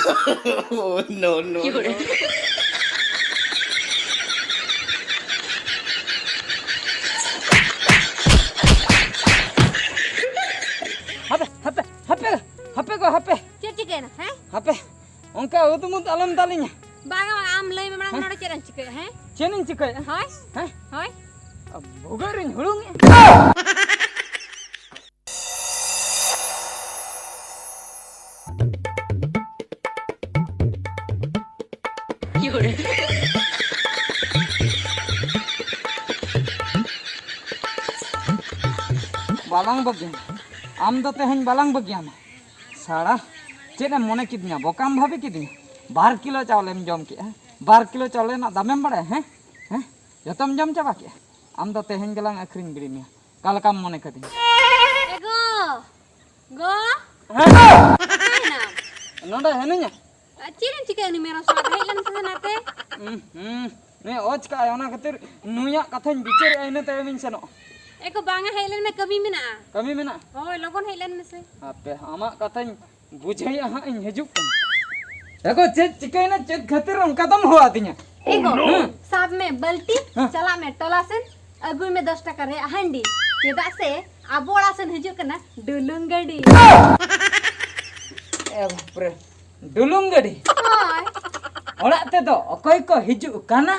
Oh, no, no, no. Hape, hape, hape, hape ko hape, Cek ciken, heh? hape. Ongka utumut alam talinya. Bang am lay memang nora cek ciken, heh? Cenin cikai. Hoi? Hah? Hoi? Bugarin hulung. बालांग बगिया आम दो तेहन बालांग बगिया में साड़ा चेने मने किदिया बोकाम भाभी किदिया 12 kilo चावलेम जम के 12 किलो चावले ना दामेम बड़े हैं हैं जतम जम चाबा के आम दो तेहन गलांग अखरिन बिरिमिया काल काम मने कदिया Ego, go, ना? नोडा है नहीं Ciren ciken ni meron suat hei lan sana te. ने ओज का ओना खातिर नुया कथन बिचर आइने ते मिन सनो Eko bang hei lan me kami mina. कमी मेना Hoi, logon hei lan me se. आपे आमा कथन बुझैया हां इन हजुक देखो चेक चिकैना चेक खातिर उनका दम हुआ तिया Ego, साब में बल्टी, चला में टोलासन, अगुई में 10 टका रे हंडी. चेदा से आबोड़ासन हिजुक कना डुलुंग गडी. ए बाप रे डुलुंग गडी Hoi. ओड़ा ते दो अकय को हिजु काना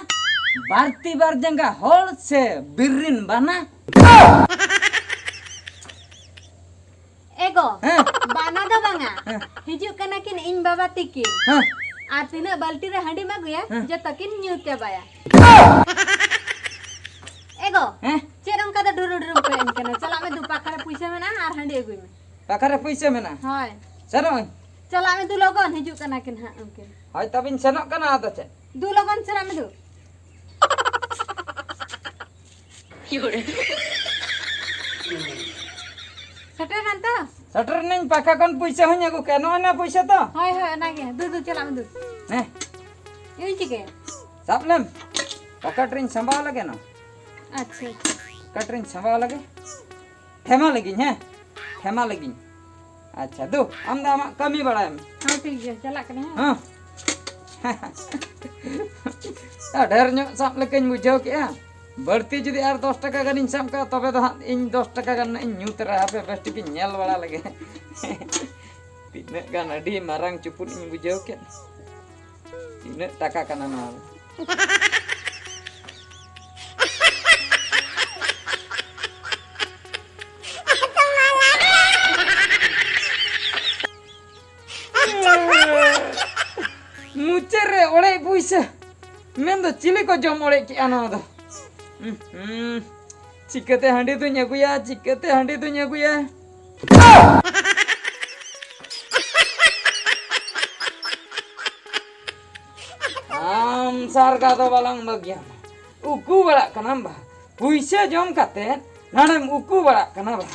बारती बार जंगा होल से बिरिन बना Ego, हैं bana do banga. Hijuk kena kin in baba tikin. हैं Artinya balti re handi magu ya, jatakin nyut ke baya. Ego, हैं cerong kata duru ko en kena. Chala me du pakare puisa me na ar handi egui me. पाखरे पैसे मेना Hoi. सरो Chala me du logon hijuk kena kin ha mungkin. हाय तबिन सनो कना आतो छे Du logon chala me du. Sate nanta. Shutter नहीं पाखा कन पैसे होnya को केनो ना पैसे तो Hoi hoi nage. Du chala me du. ने Yun chike. सापलेम पकटरिन संभाल लगे ना Acha. कटरिन संभाल लगे ठेमा लगी हैं ठेमा लगी अच्छा दो आमदा आमा कमी बड़ाएम Ha ठीक है chala kena. हां ढेर ᱧᱚᱜ ᱥᱟᱵ ᱞᱮᱠᱟᱧ ᱵᱩᱡᱷᱟᱹᱣ ᱠᱮᱜᱼᱟ ᱵᱟᱹᱲᱛᱤ ᱡᱩᱫᱤ ᱟᱨ 10 ᱴᱟᱠᱟ ᱜᱟᱱᱤᱧ ᱥᱟᱵ ᱠᱟᱜᱼᱟ ᱛᱚᱵᱮ ᱫᱚ ᱦᱟᱸᱜ ᱤᱧ 10 ᱴᱟᱠᱟ ᱜᱟᱱ ᱤᱧ ᱧᱩ ᱛᱟᱨᱟ ᱦᱟᱯᱮ ᱵᱮᱥ ᱴᱷᱤᱠᱤᱧ ᱧᱮᱞ ᱵᱟᱲᱟ ᱞᱮᱜᱮ ᱛᱤᱱᱟᱹᱜ ᱜᱟᱱ ᱟᱹᱰᱤ ᱢᱟᱨᱟᱝ ᱪᱩᱯᱩᱫ ᱤᱧ ᱵᱩᱡᱷᱟᱹᱣ ᱠᱮᱫ ᱛᱤᱱᱟᱹᱜ ᱴᱟᱠᱟ ᱠᱟᱱᱟ ᱱᱚᱣᱟ मुचर रे ओड़े पुइसा मेन दो चिली को जम ओड़े के आना दो चिकते हांडी तो न्यागुया चिकते हांडी तो न्यागुया आम सार का तो बालांग बगिया उकू बड़ा कनाम बा पुइसा जम काते नाडम उकू बड़ा कना बा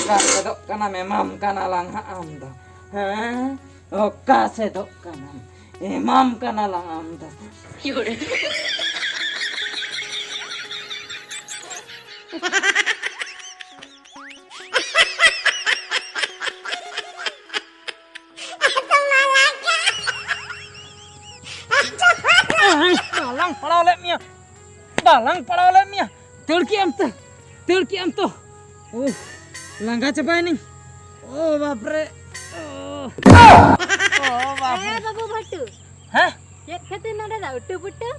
का दो कना में माम कना लांग आम दो हां ओका से दो कना Imam kana lang amda. Dalang padaw le mia. Tulki am to. Oh, langga cepai nih. Oh, bapre. Oh, bapre. Eh babu batu. Hah? Cek kata nada dah utu putu.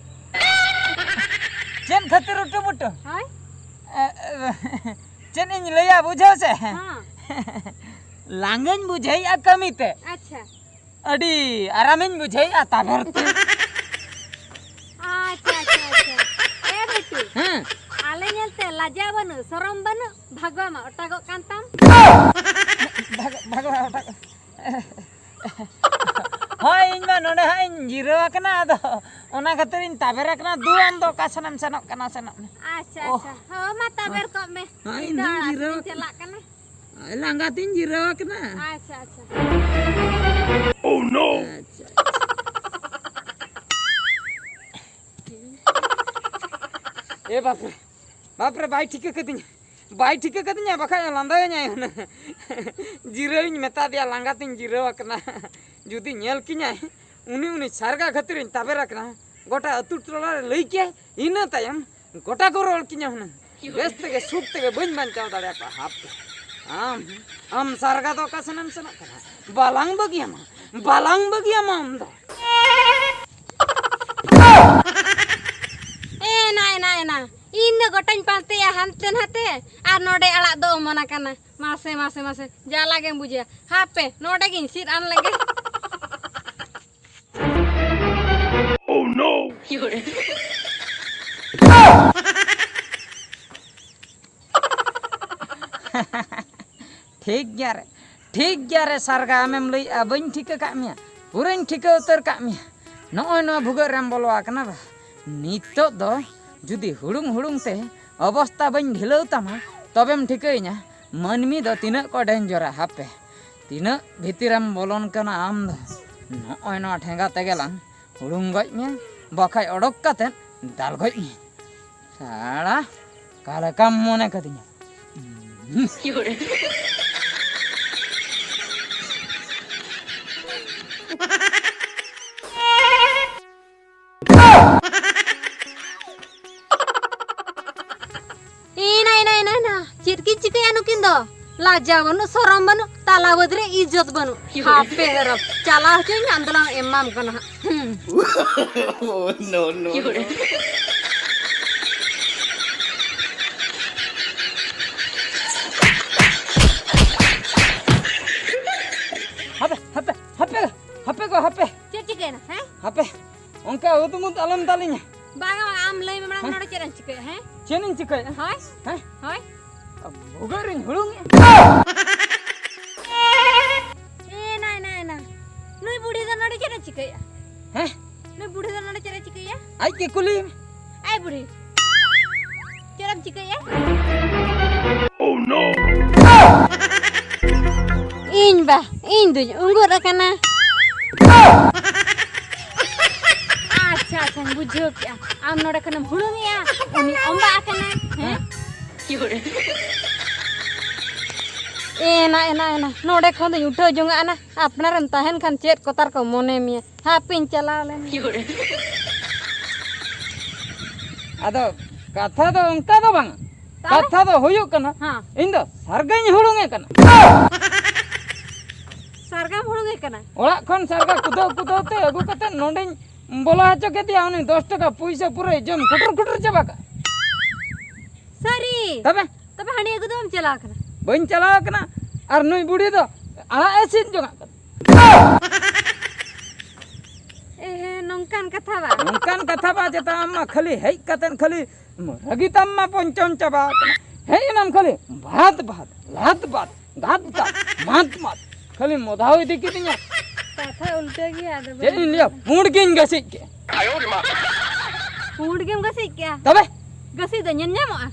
Chen खातिर उठो पुटो Hoi. चेन इन लया बुझो से Ha. लांगन बुझाई आ कमीते Acha. अडी आरामिन बुझाई आ ताबरते Acha. Eh batu. हां Ale nyelte laja banu, sorom banu, bhagwa ma otago kantam. भगवा हाय इन मा नोडे हाय जीरो कना दो ओना खातिर इन ताबेर कना दु आम दो कासनम सनक कना सनक Acha. Ho mata ber kok me. Hai, ini jiro. Celak kana. langgatin zero कना Acha. Oh, no. ए बाप रे भाई ठीक कदिnya bakal landaanya जीरो इन मेता दिया langgatin जीरो कना जुदी नेल किन्याय उनी उनी सारगा खतिर ताबेरा कना गोटा अतु टोला लई के इना तायम गोटा को रोल किन्या हुन बेस तके सुख तके बन बांचाव दाड़े पा हाप आम सारगा तो कसनम सना कना बालांग बगियामा हम दो ए ना इन गोटाñ पाते या हनते नते आर नोडे अड़ा दो मना कना मासे जाला गेम बुझे हापे नोडे गिन सिर आन लगे Oh no! ठीक गया रे सारगा आमेम लई बइन ठिका का मिया पुरन ठिका उतर का मिया नय न भुगर राम बोलवा कना बा नितो दो जुदी हुड़ुंग ते अवस्था बइन ढिलौ तमा तबेम ठिकैना मनमी दो तिना को डेंजरा हापे तिना भितिरम बोलन कना आम दो नय न ठेंगा तेगेलां हुड़ुंग गज में बखाय ओडक काते दाल गज में साड़ा काले काम मने कदिnya चिटकी चिके अनुकिन दो लाजा बनु सरम बनु ताला बदरे इज्जत बनु हापे हरब चला हचुन अंदला एमाम कना Oh no no! hape चिके ना हैं hape onka utumut alam talinya बागा आम लई में बड़ा नोडे चरन चिके हैं chenin cikai हाय हाय हाय bugarin hulung ए ना नुई बूढ़ी द नोडे चरन चिके हैं नुई बूढ़ी द नोडे चरन चिके ai ke kuli आई बूढ़ी चरम चिके Oh no! इन दु उंगुर रखना अच्छा बुझो क्या आम नोडे कना हुड़ुंगिया उनी अम्बा कना हैं ए ना नोडे खन उठो जोंगा ना अपनारन तहन खान चेत कोतार को मोने मिया हापिन चला ले ado katha do onka do bang katha do hoyuk kana हां इन दो sargañ hulunge kana सरगा हुड़ुंगे कना ओड़ा खन सरगा कुदो ते अगु कते नोंडेñ बोला हचो के दिया उनी 10 टका पैसा पूरा जम कुटर चबा का सरी तबे हनी एकदम चला कना बइन चला कना और नुई बुढ़ी दो आड़ा एसिन जोगा ए नंकान कथा बा जता अम्मा खाली हेई कतन खाली रगितम्मा पंचम चबा हेई नाम खाली भात मात खाली मोधाव दिकी दिया कथा उल्टे गया जेन लिया मुड़ गिन गसी के फूड गेम गसी क्या तबे गसी द ᱧᱮᱧᱟᱢᱚᱜᱼᱟ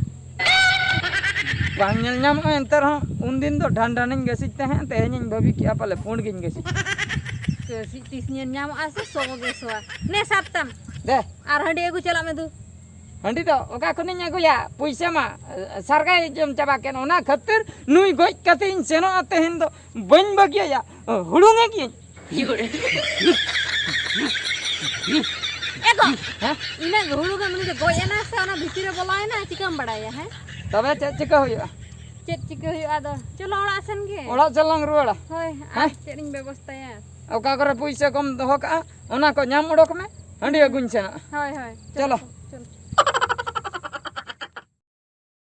बांग ñel ñam एंतर हो उन दिन तो ढांढानिन गसी तहे तेहेनिन भाभी किया पाले फूंड गिन गसी गसी तीस ᱧᱮᱧᱟᱢᱚᱜᱼᱟ से सो गेसवा ने साप्तम दे आर हंडी एगु चला में दु हंडी तो ओका खनिन अगुया पैसा मा सरगा जम चबा केन ओना खातिर नुई गज कते इन सेनो तेहेन दो बन बगिया हुड़ुंगे की एको हैं इना हुड़ुंगे मने गोयना से ओना भितिर बोलायना चिकम बड़ाया है तबे चिका हुआ चेत चिके हुआ दो चलो ओड़ा सन गे ओड़ा चलंग रुवाड़ा होय आ चेडिन व्यवस्थाया ओका करे पैसा कम दोहो का ओना को नाम उडोक में हंडी अगुन सेना होय चलो चलो